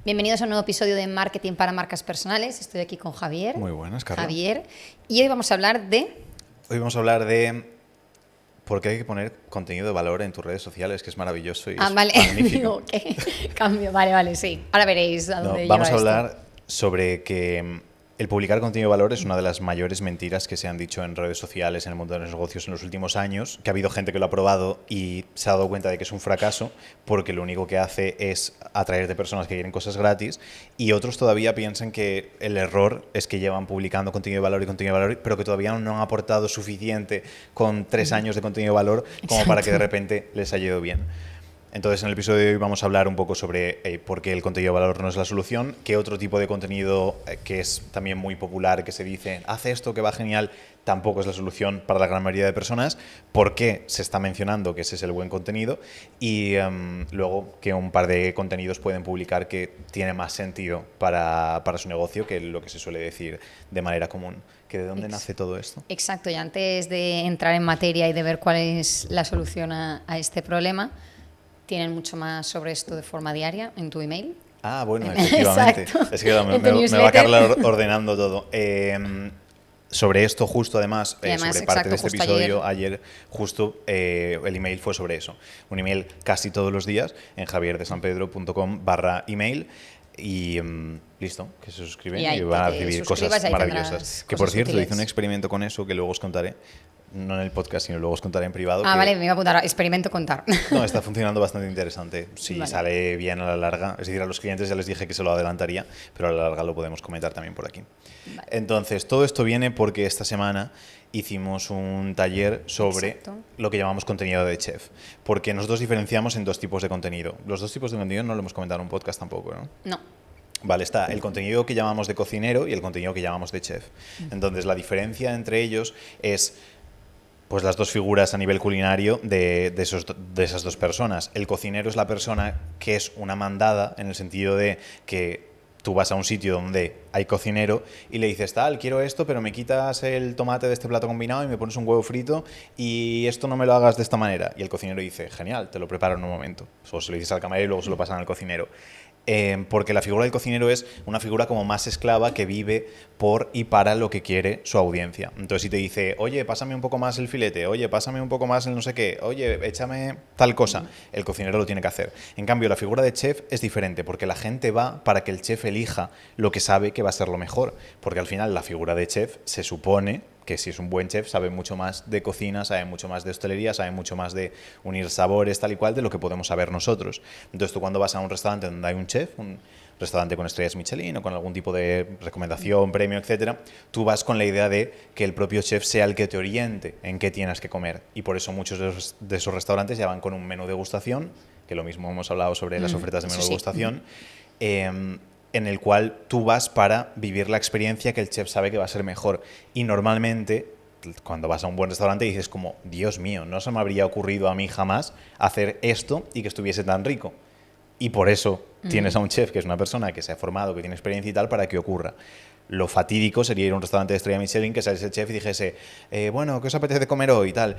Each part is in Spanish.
Bienvenidos a un nuevo episodio de Marketing para Marcas Personales. Estoy aquí con Javier. Muy buenas, Carla. Javier. Y hoy vamos a hablar de... por qué hay que poner contenido de valor en tus redes sociales, que es maravilloso y es vale. magnífico. Cambio. Vale, sí. Ahora veréis a dónde lleva Vamos a esto. hablar sobre que el publicar contenido de valor es una de las mayores mentiras que se han dicho en redes sociales, en el mundo de los negocios en los últimos años, que ha habido gente que lo ha probado y se ha dado cuenta de que es un fracaso porque lo único que hace es atraer de personas que quieren cosas gratis, y otros todavía piensan que el error es que llevan publicando contenido de valor, pero que todavía no han aportado suficiente con 3 años de contenido de valor como para que de repente les haya ido bien. Entonces, en el episodio de hoy vamos a hablar un poco sobre por qué el contenido de valor no es la solución, qué otro tipo de contenido que es también muy popular, que se dice, haz esto que va genial, tampoco es la solución para la gran mayoría de personas, por qué se está mencionando que ese es el buen contenido, y luego qué un par de contenidos pueden publicar que tiene más sentido para su negocio que lo que se suele decir de manera común. ¿Que ¿De dónde nace todo esto? Exacto, y antes de entrar en materia y de ver cuál es la solución a este problema, tienen mucho más sobre esto de forma diaria en tu email. Ah, bueno, efectivamente. Exacto. Es que me va a Carla ordenando todo. Sobre esto justo, además sobre parte de este episodio, ayer justo el email fue sobre eso. Un email casi todos los días en javierdesanpedro.com/email y listo, que se suscriben y van a recibir cosas maravillosas. Que por cierto, hice un experimento con eso que luego os contaré. No en el podcast, sino luego os contaré en privado. Vale, me iba a apuntar. Experimento contar. No, está funcionando bastante interesante. Si sale bien a la larga. Es decir, a los clientes ya les dije que se lo adelantaría, pero a la larga lo podemos comentar también por aquí. Vale. Entonces, todo esto viene porque esta semana hicimos un taller sobre lo que llamamos contenido de chef. Porque nosotros diferenciamos en 2 tipos de contenido. Los 2 tipos de contenido no lo hemos comentado en un podcast tampoco, ¿no? No. Vale, está el contenido que llamamos de cocinero y el contenido que llamamos de chef. Entonces, la diferencia entre ellos es pues las 2 figuras a nivel culinario de esas 2 personas. El cocinero es la persona que es una mandada, en el sentido de que tú vas a un sitio donde hay cocinero y le dices, tal, quiero esto, pero me quitas el tomate de este plato combinado y me pones un huevo frito y esto no me lo hagas de esta manera. Y el cocinero dice, genial, te lo preparo en un momento. O se lo dices al camarero y luego se lo pasan al cocinero. Porque la figura del cocinero es una figura como más esclava que vive por y para lo que quiere su audiencia. Entonces, si te dice, oye, pásame un poco más el filete, oye, pásame un poco más el no sé qué, oye, échame tal cosa, el cocinero lo tiene que hacer. En cambio, la figura de chef es diferente, porque la gente va para que el chef elija lo que sabe que va a ser lo mejor. Porque al final la figura de chef se supone que si es un buen chef sabe mucho más de cocina, sabe mucho más de hostelería, sabe mucho más de unir sabores, tal y cual, de lo que podemos saber nosotros. Entonces tú cuando vas a un restaurante donde hay un chef, un restaurante con estrellas Michelin o con algún tipo de recomendación, premio, etcétera, tú vas con la idea de que el propio chef sea el que te oriente en qué tienes que comer. Y por eso muchos de esos restaurantes ya van con un menú degustación, que lo mismo hemos hablado sobre las ofertas de menú degustación, en el cual tú vas para vivir la experiencia que el chef sabe que va a ser mejor. Y normalmente, cuando vas a un buen restaurante, dices como, Dios mío, no se me habría ocurrido a mí jamás hacer esto y que estuviese tan rico. Y por eso tienes a un chef, que es una persona que se ha formado, que tiene experiencia y tal, para que ocurra. Lo fatídico sería ir a un restaurante de estrella Michelin, que saliese el chef y dijese, bueno, ¿qué os apetece comer hoy y tal?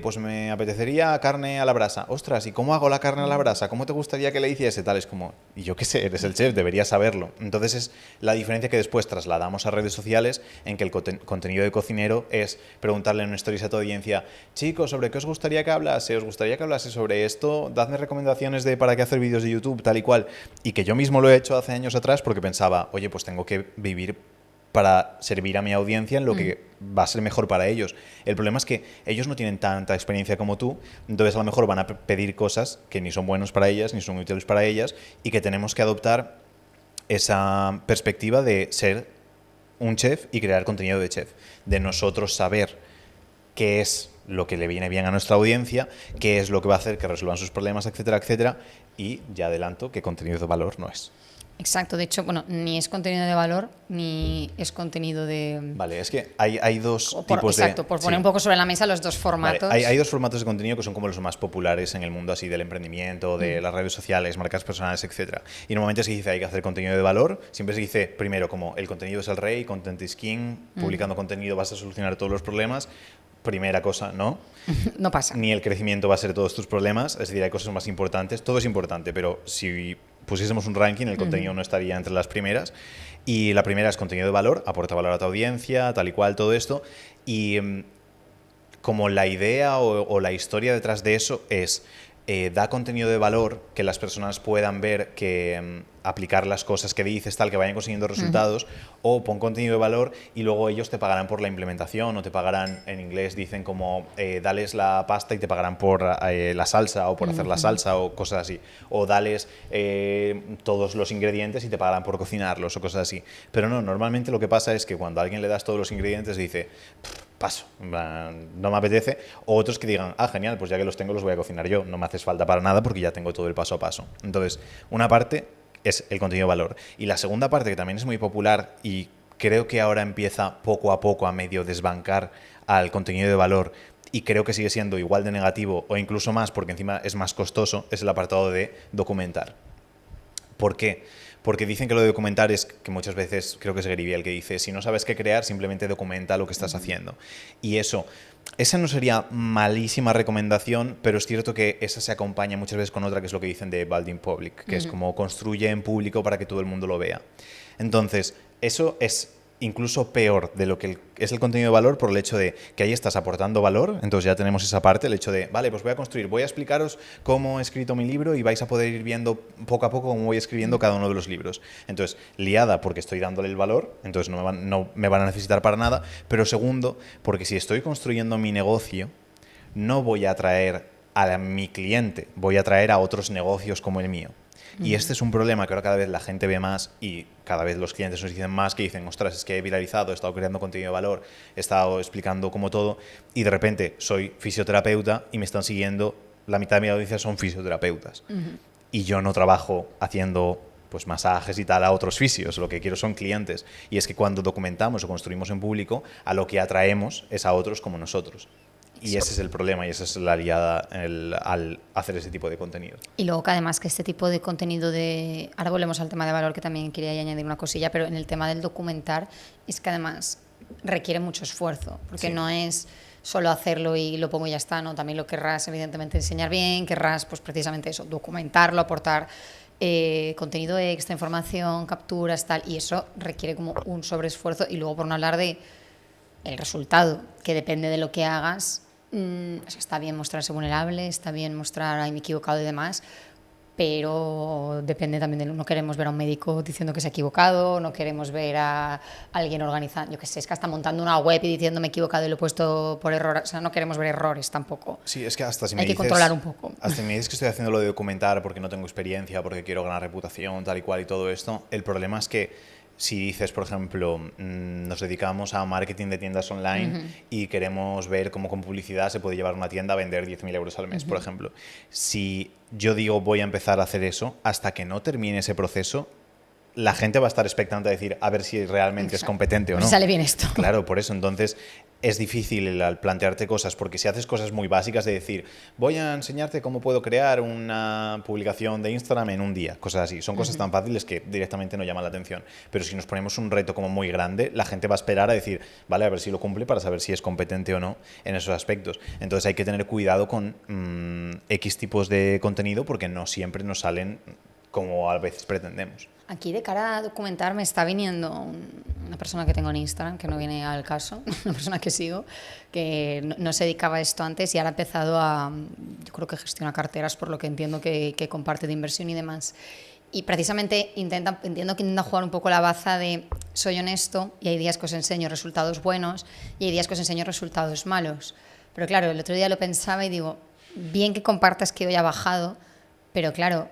Pues me apetecería carne a la brasa. Ostras, ¿y cómo hago la carne a la brasa? ¿Cómo te gustaría que le hiciese? Tal, es como, y yo qué sé, eres el chef, deberías saberlo. Entonces es la diferencia que después trasladamos a redes sociales, en que el contenido de cocinero es preguntarle en una stories a tu audiencia, chicos, ¿sobre qué os gustaría que hablase? ¿Os gustaría que hablase sobre esto? Dadme recomendaciones de para qué hacer vídeos de YouTube, tal y cual. Y que yo mismo lo he hecho hace años atrás porque pensaba, oye, pues tengo que vivir para servir a mi audiencia en lo que va a ser mejor para ellos. El problema es que ellos no tienen tanta experiencia como tú, entonces a lo mejor van a pedir cosas que ni son buenos para ellas, ni son útiles para ellas, y que tenemos que adoptar esa perspectiva de ser un chef y crear contenido de chef, de nosotros saber qué es lo que le viene bien a nuestra audiencia, qué es lo que va a hacer que resuelvan sus problemas, etcétera, etcétera, y ya adelanto que contenido de valor no es. Exacto, de hecho, bueno, ni es contenido de valor, ni es contenido de... Vale, es que hay 2 tipos de... Exacto, por poner un poco sobre la mesa los 2 formatos. Vale, hay 2 formatos de contenido que son como los más populares en el mundo así del emprendimiento, de las redes sociales, marcas personales, etcétera. Y normalmente se dice hay que hacer contenido de valor, siempre se dice primero como el contenido es el rey, content is king, publicando contenido vas a solucionar todos los problemas. Primera cosa, no. No pasa. Ni el crecimiento va a ser todos tus problemas, es decir, hay cosas más importantes, todo es importante, pero si pusiésemos un ranking, el contenido no estaría entre las primeras. Y la primera es contenido de valor, aporta valor a tu audiencia, tal y cual, todo esto. Y como la idea o la historia detrás de eso es da contenido de valor que las personas puedan ver, que aplicar las cosas que dices, tal, que vayan consiguiendo resultados, o pon contenido de valor y luego ellos te pagarán por la implementación o te pagarán, en inglés dicen como dales la pasta y te pagarán por la salsa o por hacer la salsa o cosas así, o dales todos los ingredientes y te pagarán por cocinarlos o cosas así. Pero no, normalmente lo que pasa es que cuando a alguien le das todos los ingredientes dice paso, no me apetece, o otros que digan, genial, pues ya que los tengo los voy a cocinar yo, no me haces falta para nada porque ya tengo todo el paso a paso. Entonces, una parte es el contenido de valor. Y la segunda parte, que también es muy popular y creo que ahora empieza poco a poco a medio desbancar al contenido de valor y creo que sigue siendo igual de negativo o incluso más porque encima es más costoso, es el apartado de documentar. ¿Por qué? Porque dicen que lo de documentar es que muchas veces, creo que es Gary Vee el que dice, si no sabes qué crear, simplemente documenta lo que estás haciendo. Y esa no sería malísima recomendación, pero es cierto que esa se acompaña muchas veces con otra, que es lo que dicen de build in public, que es como construye en público para que todo el mundo lo vea. Entonces, eso es incluso peor de lo que es el contenido de valor por el hecho de que ahí estás aportando valor, entonces ya tenemos esa parte, el hecho de, vale, pues voy a explicaros cómo he escrito mi libro y vais a poder ir viendo poco a poco cómo voy escribiendo cada uno de los libros. Entonces, liada porque estoy dándole el valor, entonces no me van a necesitar para nada, pero segundo, porque si estoy construyendo mi negocio, no voy a atraer a mi cliente, voy a atraer a otros negocios como el mío. Y este es un problema que ahora cada vez la gente ve más y cada vez los clientes nos dicen más, que dicen, ostras, es que he viralizado, he estado creando contenido de valor, he estado explicando como todo y de repente soy fisioterapeuta y me están siguiendo, la mitad de mi audiencia son fisioterapeutas. Y yo no trabajo haciendo pues masajes y tal a otros fisios, lo que quiero son clientes. Y es que cuando documentamos o construimos en público, a lo que atraemos es a otros como nosotros. Y ese es el problema y esa es la liada al hacer ese tipo de contenido. Y luego que además que este tipo de contenido de... Ahora volvemos al tema de valor, que también quería añadir una cosilla, pero en el tema del documentar es que además requiere mucho esfuerzo, porque no es solo hacerlo y lo pongo y ya está, ¿no? También lo querrás evidentemente enseñar bien, querrás pues precisamente eso, documentarlo, aportar contenido extra, información, capturas, tal, y eso requiere como un sobreesfuerzo. Y luego por no hablar de el resultado, que depende de lo que hagas. Está bien mostrarse vulnerable, está bien mostrar, ay, me he equivocado y demás, pero depende también de... No queremos ver a un médico diciendo que se ha equivocado, no queremos ver a alguien organizando, yo qué sé, es que hasta montando una web y diciendo me he equivocado y lo he puesto por error, o sea, no queremos ver errores tampoco. Sí, es que hasta si hay que controlar un poco. Hasta si me dices que estoy haciendo lo de documentar porque no tengo experiencia, porque quiero ganar reputación, tal y cual y todo esto, el problema es que si dices, por ejemplo, nos dedicamos a marketing de tiendas online y queremos ver cómo con publicidad se puede llevar una tienda a vender 10.000 euros al mes, por ejemplo. Si yo digo voy a empezar a hacer eso, hasta que no termine ese proceso, la gente va a estar expectante a decir a ver si realmente es competente o no. Sale bien esto. Claro, por eso. Entonces es difícil al plantearte cosas, porque si haces cosas muy básicas de decir voy a enseñarte cómo puedo crear una publicación de Instagram en un día, cosas así, son cosas tan fáciles que directamente no llaman la atención. Pero si nos ponemos un reto como muy grande, la gente va a esperar a decir vale, a ver si lo cumple para saber si es competente o no en esos aspectos. Entonces hay que tener cuidado con X tipos de contenido porque no siempre nos salen como a veces pretendemos. Aquí de cara a documentar me está viniendo una persona que tengo en Instagram, que no viene al caso, una persona que sigo, que no se dedicaba a esto antes y ahora ha empezado yo creo que gestiona carteras, por lo que entiendo que comparte de inversión y demás. Y precisamente entiendo que intenta jugar un poco la baza de soy honesto y hay días que os enseño resultados buenos y hay días que os enseño resultados malos. Pero claro, el otro día lo pensaba y digo, bien que compartas que hoy ha bajado, pero claro...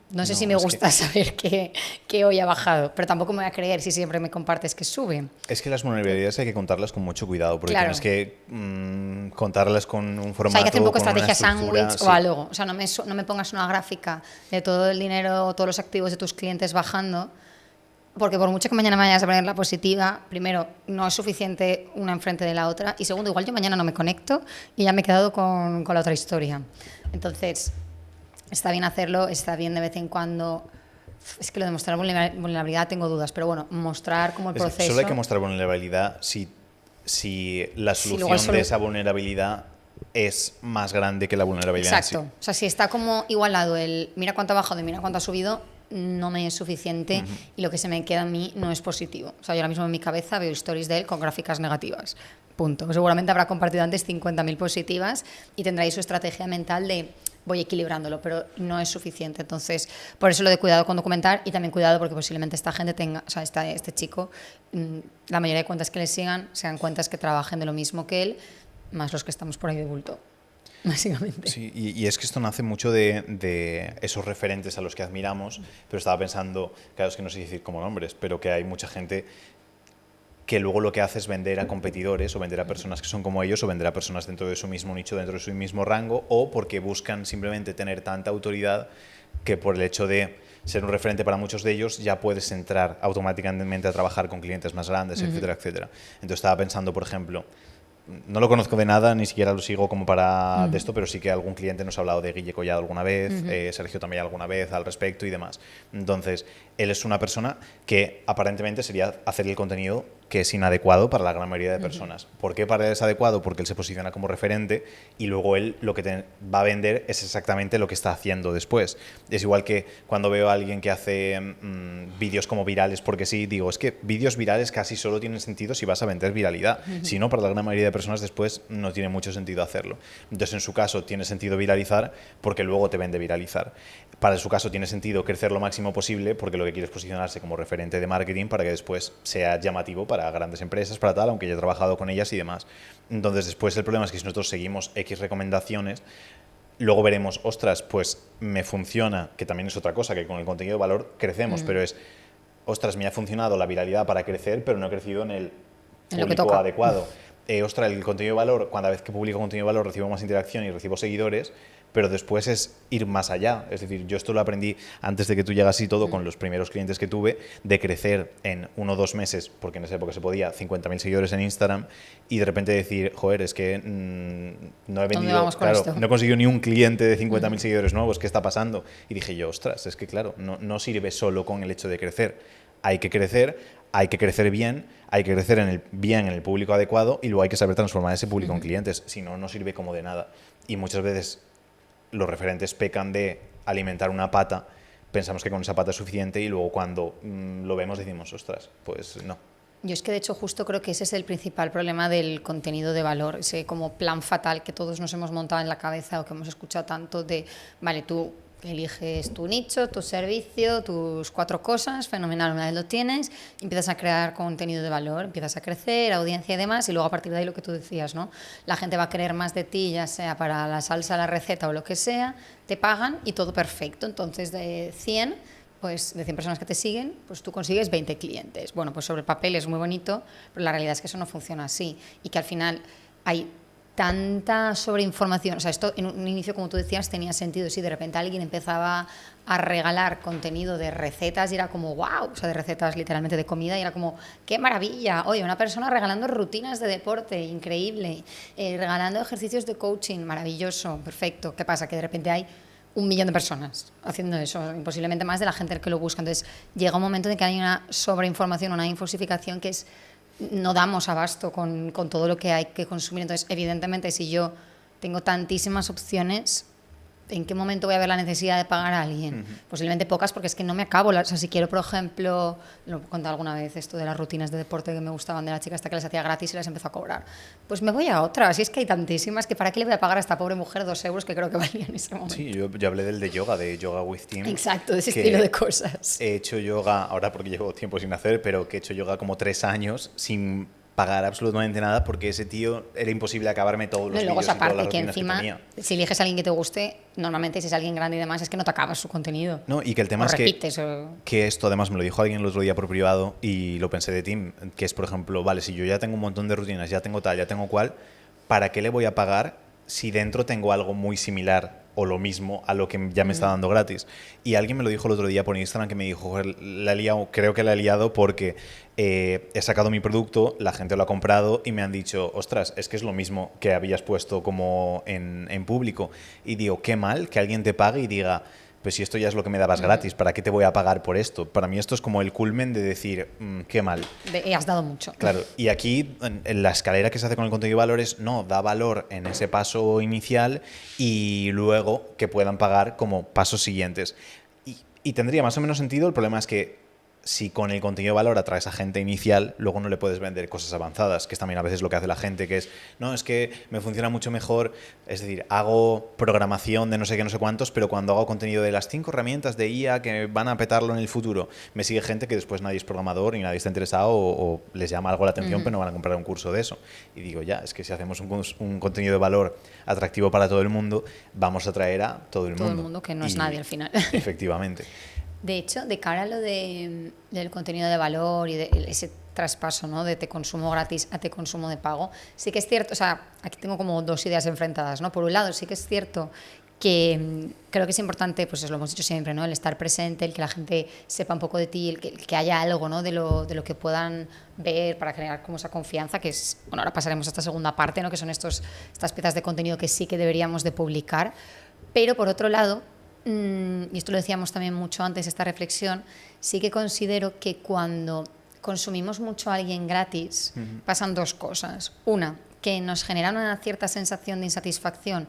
No sé si me gusta saber que hoy ha bajado, pero tampoco me voy a creer si siempre me compartes que sube. Es que las vulnerabilidades hay que contarlas con mucho cuidado, porque tienes que contarlas con un formato, hay que hacer un poco con estrategia sándwich o algo. O sea, no me pongas una gráfica de todo el dinero, todos los activos de tus clientes bajando, porque por mucho que mañana me vayas a poner la positiva, primero, no es suficiente una enfrente de la otra, y segundo, igual yo mañana no me conecto y ya me he quedado con la otra historia. Entonces... Está bien hacerlo, está bien de vez en cuando. Es que lo de mostrar vulnerabilidad tengo dudas, pero bueno, mostrar como el proceso... Solo hay que mostrar vulnerabilidad si la solución de esa vulnerabilidad es más grande que la vulnerabilidad. Exacto. O sea, si está como igualado el mira cuánto ha bajado y mira cuánto ha subido, no me es suficiente y lo que se me queda a mí no es positivo. O sea, yo ahora mismo en mi cabeza veo stories de él con gráficas negativas. Punto. Seguramente habrá compartido antes 50.000 positivas y tendrá ahí su estrategia mental de voy equilibrándolo, pero no es suficiente. Entonces, por eso lo de cuidado con documentar y también cuidado porque posiblemente esta gente tenga, o sea, este chico, la mayoría de cuentas que le sigan sean cuentas que trabajen de lo mismo que él, más los que estamos por ahí de bulto. Básicamente. Sí, y es que esto nace mucho de esos referentes a los que admiramos, pero estaba pensando, claro, es que no sé decir como nombres, pero que hay mucha gente que luego lo que hace es vender a competidores o vender a personas que son como ellos o vender a personas dentro de su mismo nicho, dentro de su mismo rango, o porque buscan simplemente tener tanta autoridad que por el hecho de ser un referente para muchos de ellos ya puedes entrar automáticamente a trabajar con clientes más grandes, etcétera, etcétera. Entonces estaba pensando, por ejemplo, no lo conozco de nada, ni siquiera lo sigo como para de esto, pero sí que algún cliente nos ha hablado de Guille Collado alguna vez, Sergio también alguna vez al respecto y demás. Entonces, él es una persona que aparentemente sería hacer el contenido que es inadecuado para la gran mayoría de personas. ¿Por qué para él es adecuado? Porque él se posiciona como referente y luego él lo que va a vender es exactamente lo que está haciendo después. Es igual que cuando veo a alguien que hace vídeos como virales, porque sí, digo, es que vídeos virales casi solo tienen sentido si vas a vender viralidad. Si no, para la gran mayoría de personas después no tiene mucho sentido hacerlo. Entonces, en su caso, tiene sentido viralizar porque luego te vende viralizar. Para su caso, tiene sentido crecer lo máximo posible porque lo que quiere es posicionarse como referente de marketing para que después sea llamativo para grandes empresas, para tal, aunque haya trabajado con ellas y demás. Entonces, después el problema es que si nosotros seguimos X recomendaciones, luego veremos, ostras, pues me funciona, que también es otra cosa, que con el contenido de valor crecemos, pero es, ostras, me ha funcionado la viralidad para crecer, pero no he crecido en el público adecuado. Ostras, el contenido de valor, cada vez que publico contenido de valor recibo más interacción y recibo seguidores, pero después es ir más allá. Es decir, yo esto lo aprendí antes de que tú llegas y todo con los primeros clientes que tuve, de crecer en 1 o 2 meses, porque en esa época se podía, 50.000 seguidores en Instagram y de repente decir, joder, es que no he vendido, claro, no he conseguido ni un cliente de 50.000 seguidores nuevos, ¿qué está pasando? Y dije yo, ostras, es que claro, no sirve solo con el hecho de crecer. Hay que crecer bien, hay que crecer bien en el público adecuado y luego hay que saber transformar ese público en clientes, si no, no sirve como de nada. Y muchas veces los referentes pecan de alimentar una pata, pensamos que con esa pata es suficiente y luego cuando lo vemos decimos, ostras, pues no. Yo es que de hecho justo creo que ese es el principal problema del contenido de valor, ese como plan fatal que todos nos hemos montado en la cabeza o que hemos escuchado tanto de, vale, tú eliges tu nicho, tu servicio, tus 4 cosas, fenomenal, una vez lo tienes, empiezas a crear contenido de valor, empiezas a crecer, audiencia y demás, y luego a partir de ahí lo que tú decías, ¿no? La gente va a querer más de ti, ya sea para la salsa, la receta o lo que sea, te pagan y todo perfecto. Entonces de 100, pues de 100 personas que te siguen, pues tú consigues 20 clientes. Bueno, pues sobre el papel es muy bonito, pero la realidad es que eso no funciona así y que al final hay tanta sobreinformación. O sea, esto en un inicio, como tú decías, tenía sentido. Si de repente alguien empezaba a regalar contenido de recetas y era como, wow, o sea, de recetas literalmente de comida y era como, qué maravilla. Oye, una persona regalando rutinas de deporte, increíble. Regalando ejercicios de coaching, maravilloso, perfecto. ¿Qué pasa? Que de repente hay 1 millón de personas haciendo eso, posiblemente más de la gente que lo busca. Entonces, llega un momento en que hay una sobreinformación, una infosificación que es no damos abasto con todo lo que hay que consumir. Entonces, evidentemente, si yo tengo tantísimas opciones, ¿en qué momento voy a ver la necesidad de pagar a alguien? Posiblemente pocas, porque es que no me acabo. O sea, si quiero, por ejemplo, lo he contado alguna vez, esto de las rutinas de deporte que me gustaban de la chica hasta que les hacía gratis y las empezó a cobrar. Pues me voy a otra. Así es que hay tantísimas que ¿para qué le voy a pagar a esta pobre mujer 2 euros que creo que valía en ese momento? Sí, yo hablé del de Yoga with Team. Exacto, de ese estilo de cosas. He hecho yoga, ahora porque llevo tiempo sin hacer, pero que he hecho yoga como 3 años sin pagar absolutamente nada porque ese tío era imposible acabarme todos los vídeos y todas las rutinas que tenía. Si eliges a alguien que te guste, normalmente si es alguien grande y demás es que no te acabas su contenido. No, y que el tema es que esto además me lo dijo alguien el otro día por privado y lo pensé de Tim, que es por ejemplo, vale, si yo ya tengo un montón de rutinas, ya tengo tal, ya tengo cual, ¿para qué le voy a pagar si dentro tengo algo muy similar o lo mismo a lo que ya me está dando gratis? Y alguien me lo dijo el otro día por Instagram que me dijo, joder, creo que la he liado porque he sacado mi producto, la gente lo ha comprado y me han dicho, ostras, es que es lo mismo que habías puesto como en público. Y digo, qué mal que alguien te pague y diga, pues si esto ya es lo que me dabas gratis, ¿para qué te voy a pagar por esto? Para mí esto es como el culmen de decir, qué mal. Has dado mucho. Claro, y aquí en la escalera que se hace con el contenido de valores, no, da valor en ese paso inicial y luego que puedan pagar como pasos siguientes. Y tendría más o menos sentido. El problema es que si con el contenido de valor atraes a gente inicial, luego no le puedes vender cosas avanzadas, que es también a veces lo que hace la gente, que es, no, es que me funciona mucho mejor, es decir, hago programación de no sé qué, no sé cuántos, pero cuando hago contenido de las 5 herramientas de IA que van a petarlo en el futuro, me sigue gente que después nadie es programador y nadie está interesado o les llama algo la atención, pero no van a comprar un curso de eso. Y digo, ya, es que si hacemos un contenido de valor atractivo para todo el mundo, vamos a atraer a todo el mundo. Todo el mundo, que no es nadie al final. Efectivamente. De hecho, de cara a lo del contenido de valor y de ese traspaso, ¿no? De te consumo gratis a te consumo de pago, sí que es cierto, o sea, aquí tengo como dos ideas enfrentadas, ¿no? Por un lado, sí que es cierto que creo que es importante, pues lo hemos dicho siempre, ¿no? El estar presente, el que la gente sepa un poco de ti, el que haya algo, ¿no? de lo que puedan ver para generar como esa confianza, que es, bueno, ahora pasaremos a esta segunda parte, ¿no? Que son estas piezas de contenido que sí que deberíamos de publicar, pero por otro lado, y esto lo decíamos también mucho antes, esta reflexión, sí que considero que cuando consumimos mucho a alguien gratis, pasan dos cosas. Una, que nos genera una cierta sensación de insatisfacción,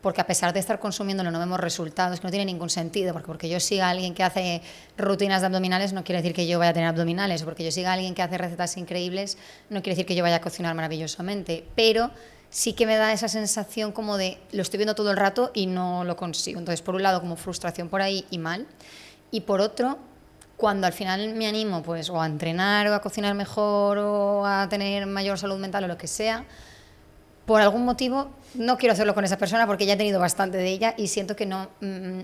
porque a pesar de estar consumiéndolo no vemos resultados, que no tiene ningún sentido, porque yo siga a alguien que hace rutinas de abdominales no quiere decir que yo vaya a tener abdominales, o porque yo siga a alguien que hace recetas increíbles no quiere decir que yo vaya a cocinar maravillosamente, pero sí que me da esa sensación como de lo estoy viendo todo el rato y no lo consigo. Entonces, por un lado, como frustración por ahí y mal, y por otro, cuando al final me animo pues o a entrenar o a cocinar mejor o a tener mayor salud mental o lo que sea, por algún motivo no quiero hacerlo con esa persona porque ya he tenido bastante de ella y siento que no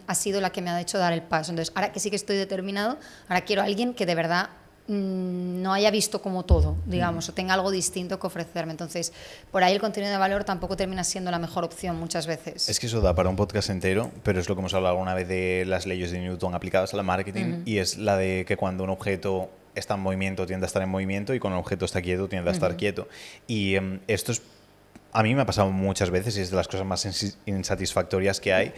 ha sido la que me ha hecho dar el paso. Entonces, ahora que sí que estoy determinado, ahora quiero a alguien que de verdad no haya visto como todo, digamos, o tenga algo distinto que ofrecerme. Entonces, por ahí el contenido de valor tampoco termina siendo la mejor opción muchas veces. Es que eso da para un podcast entero, pero es lo que hemos hablado alguna vez de las leyes de Newton aplicadas al marketing, y es la de que cuando un objeto está en movimiento tiende a estar en movimiento y cuando un objeto está quieto tiende a estar quieto. Y esto es, a mí me ha pasado muchas veces y es de las cosas más insatisfactorias que hay.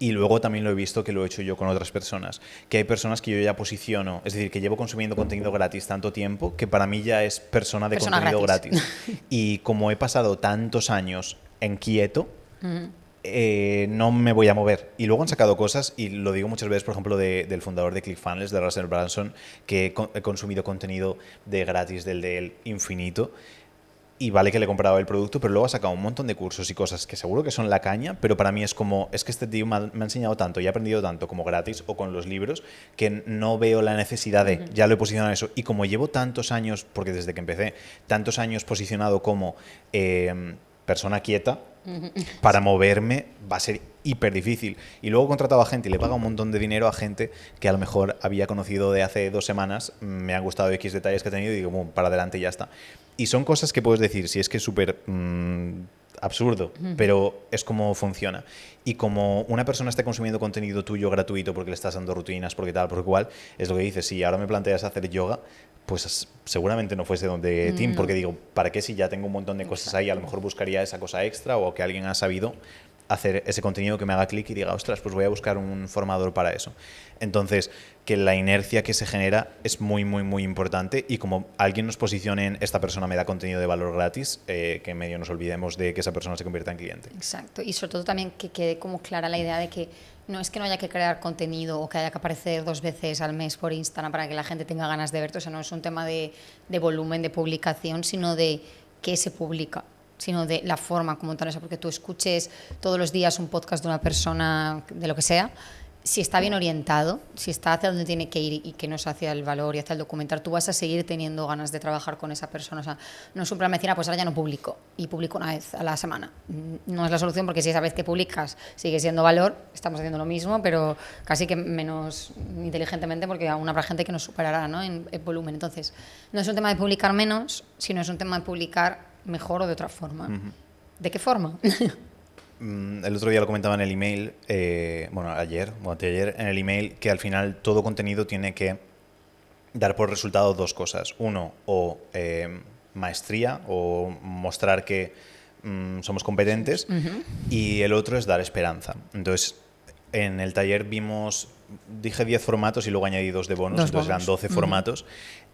Y luego también lo he visto que lo he hecho yo con otras personas, que hay personas que yo ya posiciono, es decir, que llevo consumiendo contenido gratis tanto tiempo que para mí ya es persona de contenido gratis. Y como he pasado tantos años en quieto, no me voy a mover. Y luego han sacado cosas, y lo digo muchas veces, por ejemplo, del fundador de ClickFunnels, de Russell Brunson, que he consumido contenido de gratis del de él infinito. Y vale que le he comprado el producto, pero luego ha sacado un montón de cursos y cosas que seguro que son la caña, pero para mí es como, es que este tío me ha enseñado tanto y ha aprendido tanto como gratis o con los libros, que no veo la necesidad de, ya lo he posicionado en eso. Y como llevo tantos años, porque desde que empecé, tantos años posicionado como persona quieta, para moverme va a ser hiper difícil. Y luego he contratado a gente y le paga un montón de dinero a gente que a lo mejor había conocido de hace 2 semanas, me han gustado X detalles que he tenido y digo, para adelante y ya está. Y son cosas que puedes decir, si es que es súper absurdo, pero es como funciona. Y como una persona esté consumiendo contenido tuyo gratuito porque le estás dando rutinas, porque tal, porque igual, es lo que dices, si ahora me planteas hacer yoga, pues seguramente no fuese donde Tim, porque digo, ¿para qué si ya tengo un montón de cosas ahí? A lo mejor buscaría esa cosa extra o que alguien ha sabido hacer ese contenido que me haga clic y diga, ostras, pues voy a buscar un formador para eso. Entonces, que la inercia que se genera es muy, muy, muy importante, y como alguien nos posicione en esta persona me da contenido de valor gratis, que medio nos olvidemos de que esa persona se convierta en cliente. Exacto, y sobre todo también que quede como clara la idea de que no es que no haya que crear contenido o que haya que aparecer 2 veces al mes por Instagram para que la gente tenga ganas de verte, o sea, no es un tema de volumen de publicación, sino de qué se publica, sino de la forma como tal, o sea, porque tú escuches todos los días un podcast de una persona, de lo que sea, si está bien orientado, si está hacia donde tiene que ir y que no es hacia el valor y hacia el documentar, tú vas a seguir teniendo ganas de trabajar con esa persona. O sea, no es un plan decir, pues ahora ya no publico y publico una vez a la semana. No es la solución, porque si esa vez que publicas sigue siendo valor, estamos haciendo lo mismo, pero casi que menos inteligentemente, porque aún habrá gente que nos superará, ¿no? en volumen. Entonces, no es un tema de publicar menos, sino es un tema de publicar mejor o de otra forma. ¿De qué forma? El otro día lo comentaba en el email, ayer o anteayer, en el email, que al final todo contenido tiene que dar por resultado 2 cosas. Uno, o maestría, o mostrar que somos competentes, y el otro es dar esperanza. Entonces, en el taller vimos dije 10 formatos y luego añadí 2 de bonus, Dos entonces eran bonus. 12 formatos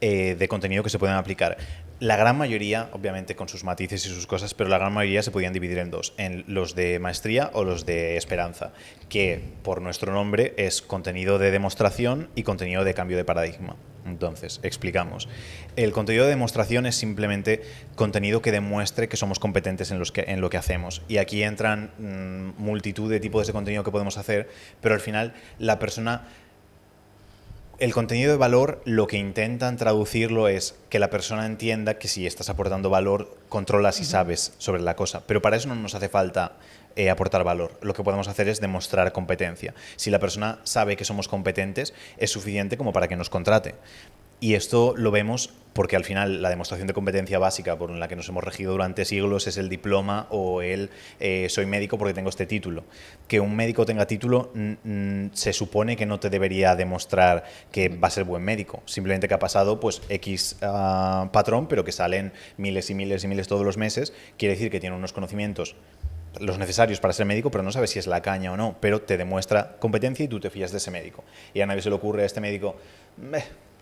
de contenido que se pueden aplicar. La gran mayoría, obviamente con sus matices y sus cosas, pero la gran mayoría se podían dividir en dos, en los de maestría o los de esperanza, que por nuestro nombre es contenido de demostración y contenido de cambio de paradigma. Entonces, explicamos. El contenido de demostración es simplemente contenido que demuestre que somos competentes en lo que hacemos. Y aquí entran multitud de tipos de contenido que podemos hacer, pero al final la persona... El contenido de valor, lo que intentan traducirlo es que la persona entienda que si estás aportando valor, controlas y sabes sobre la cosa. Pero para eso no nos hace falta aportar valor. Lo que podemos hacer es demostrar competencia. Si la persona sabe que somos competentes, es suficiente como para que nos contrate. Y esto lo vemos porque al final la demostración de competencia básica por la que nos hemos regido durante siglos es el diploma o el soy médico porque tengo este título. Que un médico tenga título se supone que no te debería demostrar que va a ser buen médico. Simplemente que ha pasado pues X patrón, pero que salen miles y miles y miles todos los meses. Quiere decir que tiene unos conocimientos los necesarios para ser médico, pero no sabes si es la caña o no, pero te demuestra competencia y tú te fías de ese médico. Y a nadie se le ocurre a este médico...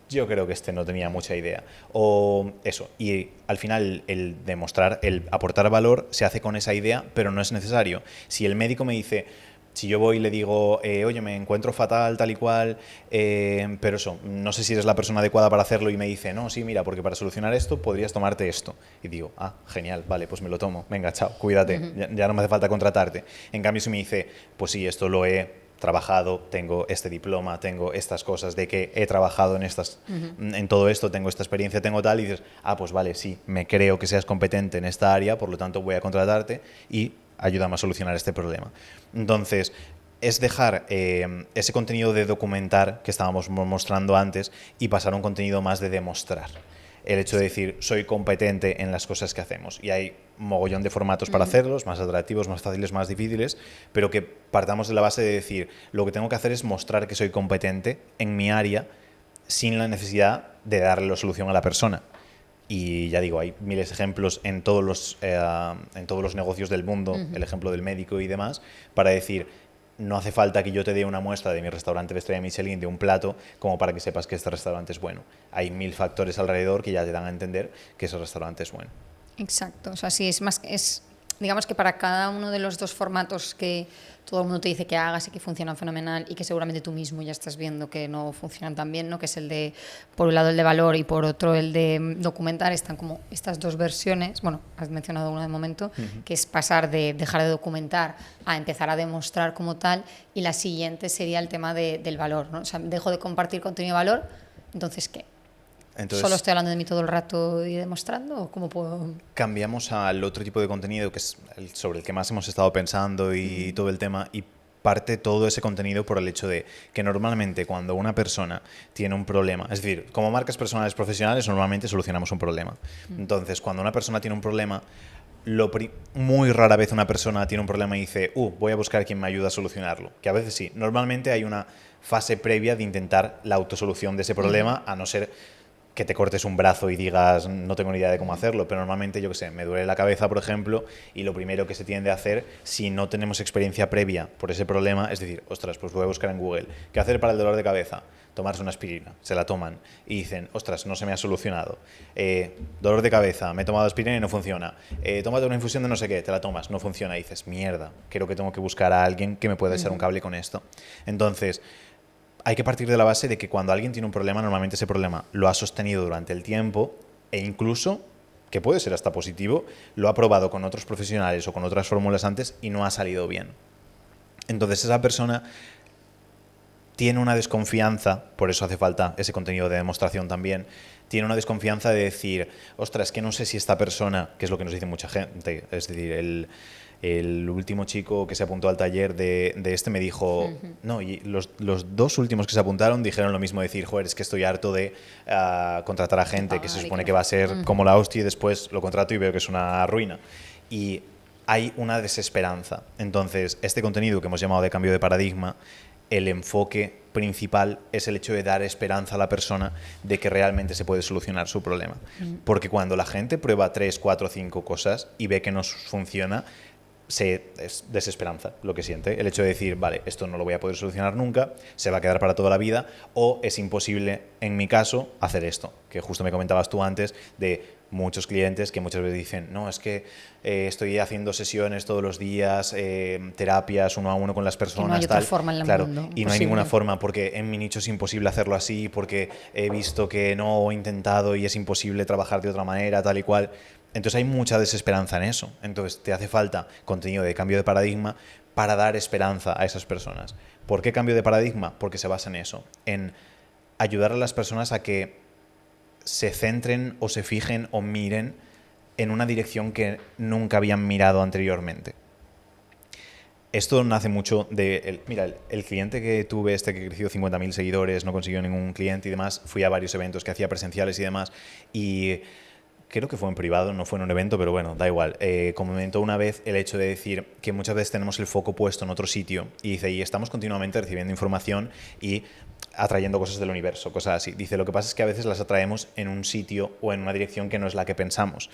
yo creo que este no tenía mucha idea. O eso. Y al final el demostrar, el aportar valor se hace con esa idea, pero no es necesario. Si el médico me dice, si yo voy y le digo, oye, me encuentro fatal, tal y cual, pero eso, no sé si eres la persona adecuada para hacerlo y me dice, no, sí, mira, porque para solucionar esto podrías tomarte esto. Y digo, genial, vale, pues me lo tomo. Venga, chao, cuídate, ya no me hace falta contratarte. En cambio, si me dice, pues sí, esto lo he trabajado, tengo este diploma, tengo estas cosas de que he trabajado en todo esto, tengo esta experiencia, tengo tal, y dices, pues vale, sí, me creo que seas competente en esta área, por lo tanto voy a contratarte y ayúdame a solucionar este problema. Entonces, es dejar ese contenido de documentar que estábamos mostrando antes y pasar a un contenido más de demostrar. El hecho de decir, soy competente en las cosas que hacemos. Y hay mogollón de formatos para hacerlos, más atractivos, más fáciles, más difíciles, pero que partamos de la base de decir, lo que tengo que hacer es mostrar que soy competente en mi área sin la necesidad de darle la solución a la persona. Y ya digo, hay miles de ejemplos en todos los negocios del mundo, el ejemplo del médico y demás, para decir, no hace falta que yo te dé una muestra de mi restaurante de estrella Michelin, de un plato, como para que sepas que este restaurante es bueno. Hay 1000 factores alrededor que ya te dan a entender que ese restaurante es bueno. Exacto, o sea, sí, digamos que para cada uno de los dos formatos que todo el mundo te dice que hagas y que funcionan fenomenal y que seguramente tú mismo ya estás viendo que no funcionan tan bien, ¿no? Que es el de, por un lado el de valor y por otro el de documentar, están como estas dos versiones, bueno, has mencionado una de momento, que es pasar de dejar de documentar a empezar a demostrar como tal, y la siguiente sería el tema del valor, ¿no? O sea, dejo de compartir contenido de valor, entonces ¿qué? Entonces, ¿solo estoy hablando de mí todo el rato y demostrando? ¿O cómo puedo...? Cambiamos al otro tipo de contenido, que es sobre el que más hemos estado pensando y todo el tema, y parte todo ese contenido por el hecho de que normalmente cuando una persona tiene un problema, es decir, como marcas personales profesionales normalmente solucionamos un problema. Entonces, cuando una persona tiene un problema, muy rara vez una persona tiene un problema y dice, voy a buscar quien me ayude a solucionarlo. Que a veces sí. Normalmente hay una fase previa de intentar la autosolución de ese problema, a no ser que te cortes un brazo y digas no tengo ni idea de cómo hacerlo, pero normalmente, yo qué sé, me duele la cabeza, por ejemplo, y lo primero que se tiende a hacer, si no tenemos experiencia previa por ese problema, es decir, ostras, pues voy a buscar en Google, ¿qué hacer para el dolor de cabeza? Tomarse una aspirina, se la toman y dicen, ostras, no se me ha solucionado. Dolor de cabeza, me he tomado aspirina y no funciona. Tómate una infusión de no sé qué, te la tomas, no funciona. Y dices, mierda, creo que tengo que buscar a alguien que me pueda echar un cable con esto. Entonces, hay que partir de la base de que cuando alguien tiene un problema, normalmente ese problema lo ha sostenido durante el tiempo e incluso, que puede ser hasta positivo, lo ha probado con otros profesionales o con otras fórmulas antes y no ha salido bien. Entonces esa persona tiene una desconfianza, por eso hace falta ese contenido de demostración también, tiene una desconfianza de decir, ostras, es que no sé si esta persona, que es lo que nos dice mucha gente, es decir, el último chico que se apuntó al taller de este me dijo, no, y los dos últimos que se apuntaron dijeron lo mismo, decir, joder, es que estoy harto de contratar a gente que se supone que va a ser como la hostia y después lo contrato y veo que es una ruina. Y hay una desesperanza. Entonces, este contenido que hemos llamado de cambio de paradigma, el enfoque principal es el hecho de dar esperanza a la persona de que realmente se puede solucionar su problema. Porque cuando la gente prueba 3, 4, 5 cosas y ve que no funciona, es desesperanza lo que siente. El hecho de decir, vale, esto no lo voy a poder solucionar nunca, se va a quedar para toda la vida, o es imposible, en mi caso, hacer esto. Que justo me comentabas tú antes de muchos clientes que muchas veces dicen, no, es que estoy haciendo sesiones todos los días, terapias uno a uno con las personas. Que no hay otra forma en el claro, mundo. Y no hay ninguna forma, porque en mi nicho es imposible hacerlo así, porque he visto que no he intentado y es imposible trabajar de otra manera, tal y cual. Entonces hay mucha desesperanza en eso. Entonces te hace falta contenido de cambio de paradigma para dar esperanza a esas personas. ¿Por qué cambio de paradigma? Porque se basa en eso, en ayudar a las personas a que se centren o se fijen o miren en una dirección que nunca habían mirado anteriormente. Esto nace mucho de... Mira, el cliente que tuve, que creció 50.000 seguidores, no consiguió ningún cliente y demás, fui a varios eventos que hacía presenciales y demás, y creo que fue en privado, no fue en un evento, pero bueno, da igual. Comentó una vez el hecho de decir que muchas veces tenemos el foco puesto en otro sitio, y dice, y estamos continuamente recibiendo información y atrayendo cosas del universo, cosas así. Dice, lo que pasa es que a veces las atraemos en un sitio o en una dirección que no es la que pensamos.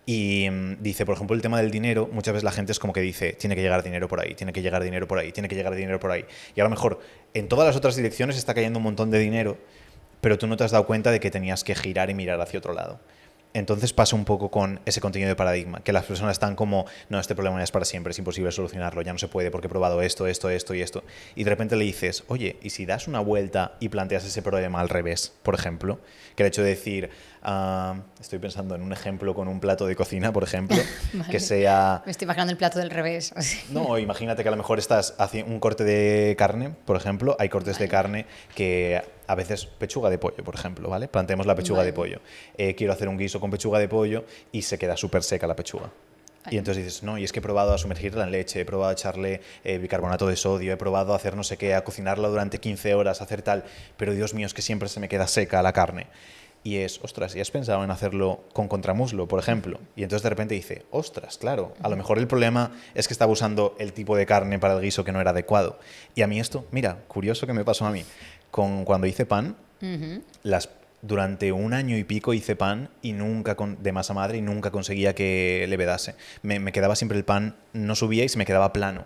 Y dice, por ejemplo, el tema del dinero, muchas veces la gente es como que dice, tiene que llegar dinero por ahí, tiene que llegar dinero por ahí, tiene que llegar dinero por ahí. Y a lo mejor en todas las otras direcciones está cayendo un montón de dinero, pero tú no te has dado cuenta de que tenías que girar y mirar hacia otro lado. Entonces pasa un poco con ese contenido de paradigma, que las personas están como, no, este problema ya es para siempre, es imposible solucionarlo, ya no se puede porque he probado esto, esto, esto y esto. Y de repente le dices, oye, ¿y si das una vuelta y planteas ese problema al revés, por ejemplo? Que el hecho de decir, estoy pensando en un ejemplo con un plato de cocina, por ejemplo, vale. Que sea... Me estoy imaginando el plato del revés. No, imagínate que a lo mejor estás haciendo un corte de carne, por ejemplo, hay cortes de carne que... A veces pechuga de pollo, por ejemplo, ¿vale? Planteemos la pechuga de pollo. Quiero hacer un guiso con pechuga de pollo y se queda súper seca la pechuga. Y entonces dices, no, y es que he probado a sumergirla en leche, he probado a echarle bicarbonato de sodio, he probado a hacer no sé qué, a cocinarla durante 15 horas, a hacer tal, pero Dios mío, es que siempre se me queda seca la carne. Y es, ostras, ¿y has pensado en hacerlo con contramuslo, por ejemplo? Y entonces de repente dice, ostras, claro, a lo mejor el problema es que estaba usando el tipo de carne para el guiso que no era adecuado. Y a mí esto, mira, curioso que me pasó a mí. Cuando hice pan, durante 1 año y pico hice pan y nunca de masa madre y nunca conseguía que levedase. Me quedaba siempre el pan, no subía y se me quedaba plano.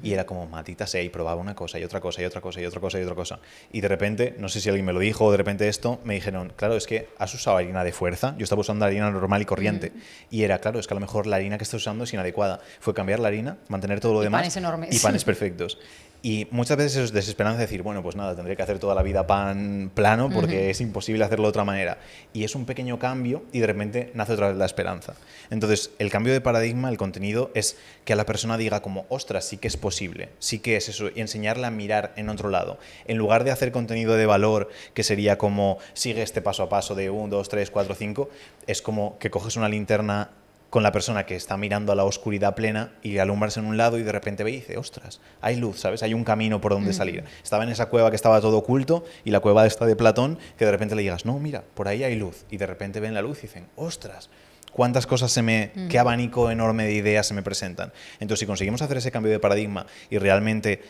Y era como, matita sea, y probaba una cosa y otra cosa y otra cosa y otra cosa y otra cosa. Y de repente, no sé si alguien me lo dijo o de repente esto, me dijeron, claro, es que has usado harina de fuerza. Yo estaba usando harina normal y corriente. Y era, claro, es que a lo mejor la harina que estás usando es inadecuada. Fue cambiar la harina, mantener todo lo demás. Panes enormes. Y panes perfectos. Y muchas veces es desesperanza decir, bueno, pues nada, tendré que hacer toda la vida pan plano porque es imposible hacerlo de otra manera. Y es un pequeño cambio y de repente nace otra vez la esperanza. Entonces, el cambio de paradigma, el contenido, es que a la persona diga como, ostras, sí que es posible, sí que es eso, y enseñarle a mirar en otro lado. En lugar de hacer contenido de valor, que sería como, sigue este paso a paso de 1, 2, 3, 4, 5, es como que coges una linterna con la persona que está mirando a la oscuridad plena y alumbras en un lado y de repente ve y dice, ostras, hay luz, ¿sabes? Hay un camino por donde salir. Estaba en esa cueva que estaba todo oculto y la cueva esta de Platón que de repente le digas, no, mira, por ahí hay luz. Y de repente ven la luz y dicen, ostras, cuántas cosas qué abanico enorme de ideas se me presentan. Entonces, si conseguimos hacer ese cambio de paradigma y realmente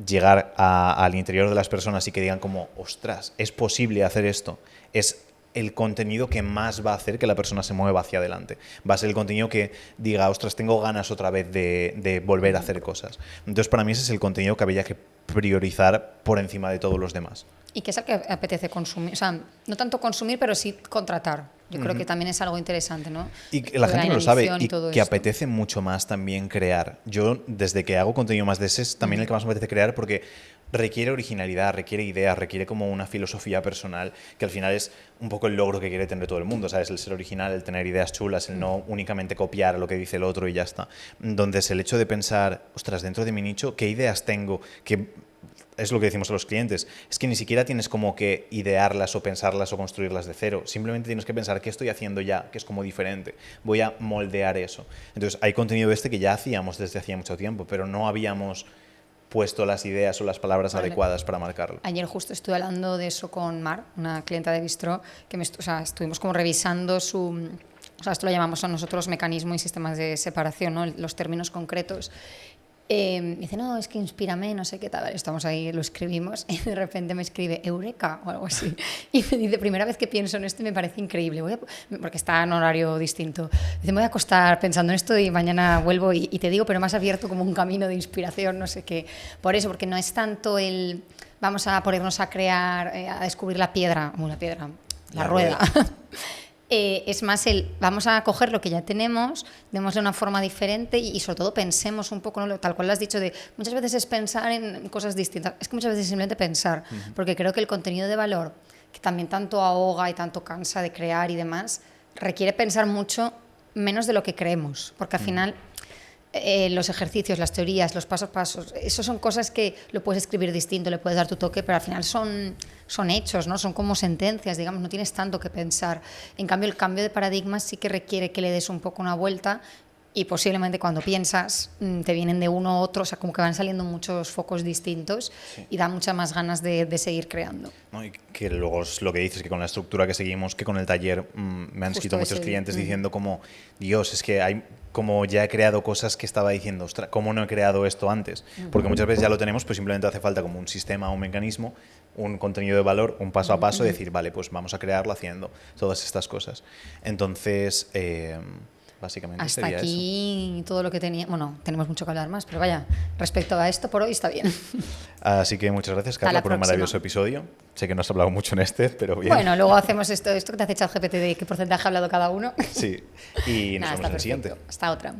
llegar al interior de las personas y que digan como, ostras, es posible hacer esto, es el contenido que más va a hacer que la persona se mueva hacia adelante. Va a ser el contenido que diga, ostras, tengo ganas otra vez de volver a hacer cosas. Entonces, para mí ese es el contenido que había que priorizar por encima de todos los demás. ¿Y qué es el que apetece consumir? O sea, no tanto consumir, pero sí contratar. Yo creo que también es algo interesante, ¿no? Y que la gente no lo sabe y que apetece mucho más también crear. Yo, desde que hago contenido más de ese, es también el que más me apetece crear porque requiere originalidad, requiere ideas, requiere como una filosofía personal que al final es un poco el logro que quiere tener todo el mundo, ¿sabes? El ser original, el tener ideas chulas, el no únicamente copiar lo que dice el otro y ya está. Entonces, el hecho de pensar, ostras, dentro de mi nicho, ¿qué ideas tengo? ¿Qué es lo que decimos a los clientes? Es que ni siquiera tienes como que idearlas o pensarlas o construirlas de cero. Simplemente tienes que pensar qué estoy haciendo ya, que es como diferente. Voy a moldear eso. Entonces, hay contenido que ya hacíamos desde hacía mucho tiempo, pero no habíamos puesto las ideas o las palabras adecuadas para marcarlo. Ayer justo estuve hablando de eso con Mar, una clienta de Bistro, que estuvimos como revisando su... O sea, esto lo llamamos a nosotros mecanismo y sistemas de separación, ¿no? Los términos concretos. Me dice, no, es que inspírame, no sé qué tal. Estamos ahí, lo escribimos y de repente me escribe Eureka o algo así. Y me dice, primera vez que pienso en esto y me parece increíble, porque está en horario distinto. Dice, me voy a acostar pensando en esto y mañana vuelvo y te digo, pero más abierto como un camino de inspiración, no sé qué. Por eso, porque no es tanto el vamos a ponernos a crear, a descubrir la piedra, la rueda. Es más vamos a coger lo que ya tenemos, démosle una forma diferente y sobre todo pensemos un poco, ¿no? Tal cual lo has dicho, de muchas veces es pensar en cosas distintas, es que muchas veces es simplemente pensar, porque creo que el contenido de valor, que también tanto ahoga y tanto cansa de crear y demás, requiere pensar mucho menos de lo que creemos, porque al final los ejercicios, las teorías, los pasos a pasos, eso son cosas que lo puedes escribir distinto, le puedes dar tu toque, pero al final son hechos, ¿no? Son como sentencias, digamos, no tienes tanto que pensar. En cambio, el cambio de paradigma sí que requiere que le des un poco una vuelta y posiblemente cuando piensas te vienen de uno a otro, o sea, como que van saliendo muchos focos distintos y da muchas más ganas de seguir creando. No, y que luego es lo que dices, que con la estructura que seguimos, que con el taller me han escrito muchos clientes diciendo como, Dios, es que hay como ya he creado cosas que estaba diciendo, ostras, ¿cómo no he creado esto antes? Porque muchas veces ya lo tenemos, pues simplemente hace falta como un sistema, un mecanismo, un contenido de valor, un paso a paso, decir, vale, pues vamos a crearlo haciendo todas estas cosas. Entonces, básicamente hasta sería aquí eso. Todo lo que tenía. Bueno, tenemos mucho que hablar más, pero vaya, respecto a esto por hoy está bien. Así que muchas gracias, Carla, por un maravilloso episodio. Sé que no has hablado mucho en este, pero bien. Bueno, luego hacemos esto que te hace ChatGPT de qué porcentaje ha hablado cada uno. Sí, y nos vemos en el siguiente. Hasta otra.